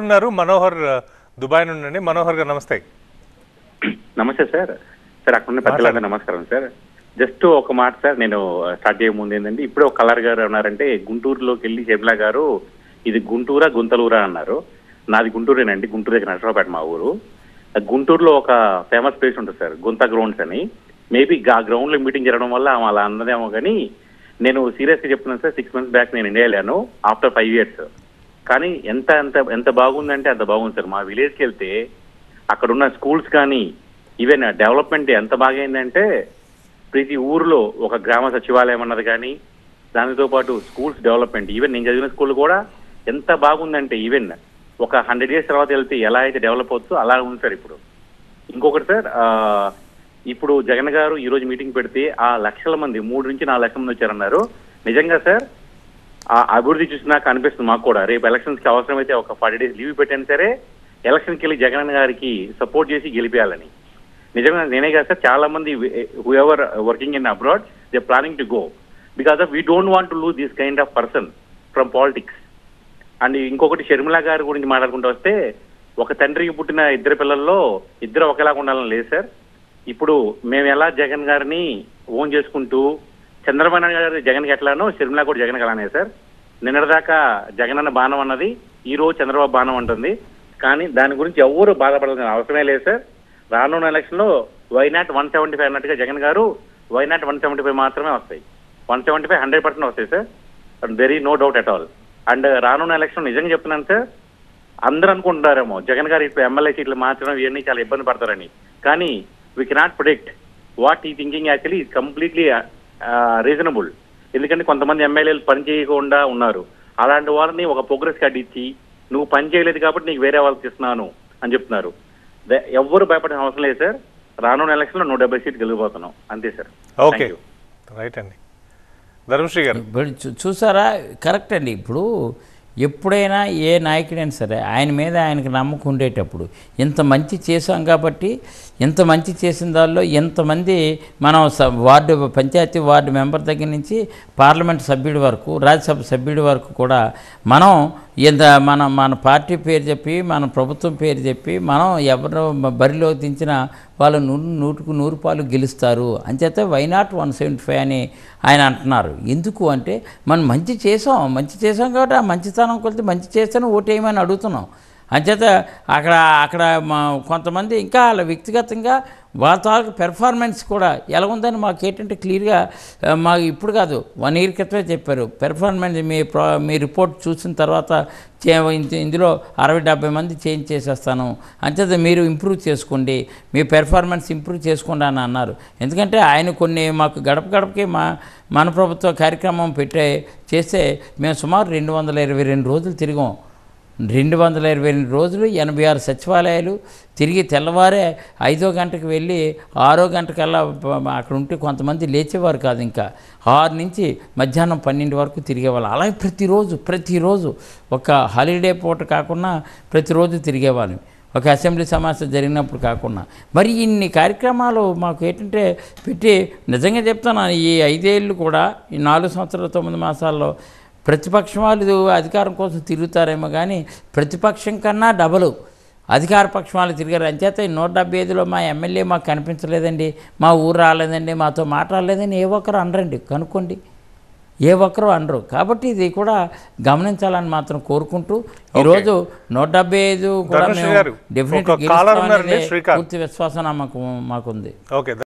ఉన్నారు మనోహర్ దుబాయ్ నుండి. మనోహర్ గారు నమస్తే. నమస్తే సార్. సార్ అక్కడ ఉన్న పెద్దలందరూ నమస్కారం సార్. జస్ట్ ఒక మాట సార్, నేను స్టార్ట్ చేయే ముందు ఏంటంటే ఇప్పుడే ఒక కలర్ గారు అన్నారంటే గుంటూరులోకి వెళ్ళి షర్మిలా గారు ఇది గుంటూరా గుంతలూరా అన్నారు. నాది గుంటూరేనండి, గుంటూరు దగ్గర నరసరావుపేట మా ఊరు. గుంటూరులో ఒక ఫేమస్ ప్లేస్ ఉంటుంది సార్, గుంత గ్రౌండ్స్ అని. మేబీ ఆ గ్రౌండ్ లో మీటింగ్ జరగడం వల్ల అలా అన్నదేమో కానీ నేను సీరియస్ గా చెప్తున్నాను సార్. 6 months బ్యాక్ నేను ఇండియా వెళ్ళాను ఆఫ్టర్ 5 years. కానీ ఎంత ఎంత ఎంత బాగుందంటే అంత బాగుంది సార్. మా విలేజ్కి వెళ్తే అక్కడ ఉన్న స్కూల్స్ కానీ ఈవెన్ డెవలప్మెంట్ ఎంత బాగైందంటే ప్రతి ఊరిలో ఒక గ్రామ సచివాలయం అన్నది కానీ, దానితో పాటు స్కూల్స్ డెవలప్మెంట్, ఈవెన్ నేను చదివిన స్కూల్ కూడా ఎంత బాగుందంటే ఈవెన్ ఒక 100 years తర్వాత వెళ్తే ఎలా అయితే డెవలప్ అవుతుందో అలా ఉంది సార్. ఇప్పుడు ఇంకొకటి సార్, ఇప్పుడు జగన్ గారు ఈ రోజు మీటింగ్ పెడితే ఆ లక్షల మంది 3 నుంచి 4 లక్షల మంది వచ్చారన్నారు. నిజంగా సార్ ఆ అభివృద్ధి చూసినాక అనిపిస్తుంది మాకు కూడా రేపు ఎలక్షన్స్ కి అవసరమైతే ఒక 40 days లీవ్ పెట్టాను సరే ఎలక్షన్కి వెళ్ళి జగన్ గారికి సపోర్ట్ చేసి గెలిపేయాలని. నిజంగా నేనే కాదు సార్, చాలా మంది who ever working in abroad they planning to go because of we don't want to lose this kind of person from politics. And ఇంకొకటి షర్మిలా గారి గురించి మాట్లాడుకుంటూ వస్తే ఒక తండ్రికి పుట్టిన 2 పిల్లల్లో 2 ఒకేలాగా ఉండాలని లేదు సార్. ఇప్పుడు మేము ఎలా జగన్ గారిని ఓన్ చేసుకుంటూ చంద్రబాబు నాయుడు గారు జగన్కి ఎట్లానో షర్మిలా కూడా జగన్కి అలానే సార్. నిన్నటిదాకా జగన్ అన్న బాణం అన్నది ఈ రోజు చంద్రబాబు బాణం అంటుంది. కానీ దాని గురించి ఎవరు బాధపడాల్సిన అవసరమే లేదు సార్. రానున్న ఎలక్షన్ లో వైనాట్ 175 అన్నట్టుగా జగన్ గారు వైనాట్ 175 మాత్రమే వస్తాయి. 175 100% వస్తాయి sir. Very no doubt at all. And రానున్న ఎలక్షన్ నిజంగా చెప్తున్నాను సార్, అందరూ అనుకుంటున్నారేమో జగన్ గారు ఇప్పుడు ఎమ్మెల్యే సీట్లు మార్చడం ఇవన్నీ చాలా ఇబ్బంది పడతారని. కానీ వీ కెనాట్ ప్రిడిక్ట్ వాట్ ఈ thinking actually is completely reasonable. ఎందుకంటే కొంతమంది ఎమ్మెల్యేలు పని చేయకుండా ఉన్నారు. అలాంటి వాళ్ళని ఒక ప్రోగ్రెస్ కార్డు ఇచ్చి నువ్వు పని చేయలేదు కాబట్టి నీకు వేరే వాళ్ళకి ఇస్తున్నాను అని చెప్తున్నారు. ఎవ్వరు భయపడిన అవసరం లేదు సార్. రానున్న ఎలక్షన్ లో 170 సీట్లు గెలిగిపోతున్నాం అంతే సార్. ఓకే, రైట్ అండి. ధర్మశ్రీ గారు చూసారా, కరెక్ట్ అండి. ఇప్పుడు ఎప్పుడైనా ఏ నాయకుడైనా సరే ఆయన మీద ఆయనకు నమ్మకం ఉండేటప్పుడు ఇంత మంచి చేసాం కాబట్టి ఇంత మంచి చేసిన దానిలో ఎంతమంది మనం వార్డు పంచాయతీ వార్డు మెంబర్ దగ్గర నుంచి పార్లమెంట్ సభ్యుడి వరకు రాజ్యసభ సభ్యుడి వరకు కూడా మనం మన పార్టీ పేరు చెప్పి మన ప్రభుత్వం పేరు చెప్పి మనం ఎవరు బరిలో దించిన వాళ్ళు 100కు 100 పాలు గెలుస్తారు. అంచేత వైనాట్ 175 అని ఆయన అంటున్నారు. ఎందుకు అంటే మనం మంచి చేసాం కాబట్టి ఆ మంచితనం కొలితే మంచి చేస్తేనే ఓటేయమని అడుగుతున్నాం. అంచేత అక్కడ కొంతమంది ఇంకా వాళ్ళ వ్యక్తిగతంగా వాళ్ళ తాలూకు పెర్ఫార్మెన్స్ కూడా ఎలా ఉందని మాకు ఏంటంటే క్లియర్గా మాకు ఇప్పుడు కాదు 1 year క్రితమే చెప్పారు. పెర్ఫార్మెన్స్ మీ రిపోర్ట్ చూసిన తర్వాత ఇందులో 60-70 మంది చేంజ్ చేసేస్తాను, అంచేత మీరు ఇంప్రూవ్ చేసుకోండి, మీ పెర్ఫార్మెన్స్ ఇంప్రూవ్ చేసుకోండి అని అన్నారు. ఎందుకంటే ఆయన కొన్ని మాకు గడప గడపకి మన ప్రభుత్వ కార్యక్రమం చేస్తే మేము సుమారు 222 రోజులు తిరిగాం. 222 రోజులు 86 సచివాలయాలు తిరిగి తెల్లవారే 5వ గంటకు వెళ్ళి 6వ గంటకల్లా అక్కడ ఉంటే కొంతమంది లేచేవారు కాదు. ఇంకా 6 నుంచి మధ్యాహ్నం 12 వరకు తిరిగేవాళ్ళు. అలాగే ప్రతిరోజు ఒక హాలిడే పూట కాకుండా ప్రతిరోజు తిరిగేవాళ్ళం. ఒక అసెంబ్లీ సమావేశం జరిగినప్పుడు కాకుండా మరి ఇన్ని కార్యక్రమాలు మాకు ఏంటంటే పెట్టి నిజంగా చెప్తాను, ఈ 5 ఏళ్ళు కూడా ఈ 4 సంవత్సరాలు 9 మాసాల్లో ప్రతిపక్షం వాళ్ళు అధికారం కోసం తిరుగుతారేమో కానీ ప్రతిపక్షం కన్నా డబలు అధికార పక్షం వాళ్ళు తిరిగారు. అంచేత 175లో మా ఎమ్మెల్యే మాకు కనిపించలేదండి, మా ఊరు రాలేదండి, మాతో మాట్లాడలేదని ఏ ఒక్కరు అనరండి. కనుక్కోండి, ఏ ఒక్కరు అనరు. కాబట్టి ఇది కూడా గమనించాలని మాత్రం కోరుకుంటూ ఈరోజు 175 కూడా మేము డెఫినెట్గా పూర్తి విశ్వాసం మాకుంది. ఓకే.